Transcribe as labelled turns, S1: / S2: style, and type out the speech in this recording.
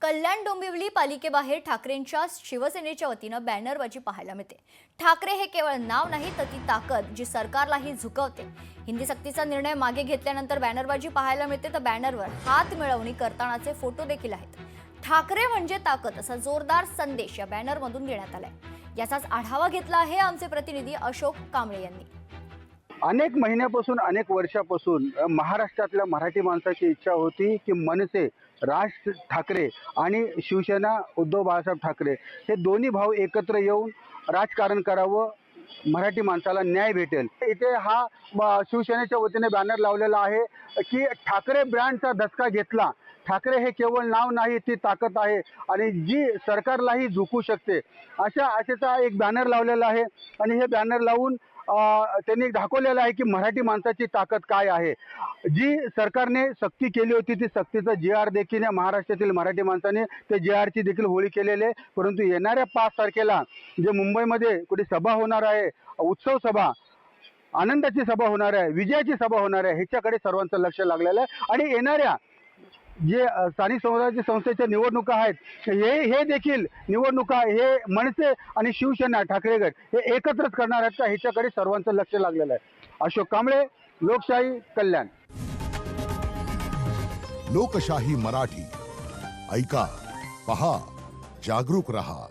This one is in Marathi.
S1: कल्याण डोंबिवली पालिकेबाहेर ठाकरेंच्या शिवसेनेच्या वतीनं बॅनरबाजी पाहायला मिळते। ठाकरे हे केवळ नाव नाही तर ती ताकद जी सरकारलाही झुकवते। हिंदी सक्तीचा निर्णय मागे घेतल्यानंतर बॅनरबाजी पाहायला मिळते तर बॅनरवर हात मिळवणी करतानाचे फोटो देखील आहेत। ठाकरे म्हणजे ताकद असा जोरदार संदेश या बॅनरमधून देण्यात आलाय। याचाच आढावा घेतला आहे आमचे प्रतिनिधी अशोक कांबळे यांनी।
S2: अनेक महिन्यापासून अनेक वर्षापासून महाराष्ट्रातल्या मराठी माणसाची इच्छा होती की मनसे राज ठाकरे आणि शिवसेना उद्धव बाळासाहेब ठाकरे हे दोन्ही भाऊ एकत्र येऊन राजकारण करावं, मराठी माणसाला न्याय भेटेल। इथे हा शिवसेनेच्या वतीने बॅनर लावलेला आहे की ठाकरे ब्रँडचा धसका घेतला। ठाकरे हे केवळ नाव नाही ती ताकद आहे आणि जी सरकारलाही झुकू शकते अशाचा एक बॅनर लावलेला आहे। आणि हे बॅनर लावून त्यांनी दाखवलेलं आहे की मराठी माणसाची ताकद काय आहे। जी सरकारने सक्ती केली होती ती सक्तीचा GR देखील या महाराष्ट्रातील मराठी माणसाने ते GRची देखील होळी केलेली आहे। परंतु येणाऱ्या 5 तारखेला जे मुंबईमध्ये कुठे सभा होणार आहे, उत्सव सभा, आनंदाची सभा होणार आहे, विजयाची सभा होणार आहे, ह्याच्याकडे सर्वांचं लक्ष लागलेलं आहे। आणि येणाऱ्या जे स्थानिक स्वराज्य संस्थेच्या निवडणुका आहेत हे देखील निवडणुका हे मनसे आणि शिवसेना ठाकरे गट हे एकत्रच करणार आहेत का ह्याच्याकडे सर्वांचं लक्ष लागलेलं आहे। अशोक कांबळे, लोकशाही, कल्याण।
S3: लोकशाही मराठी ऐका, पहा, जागरूक रहा।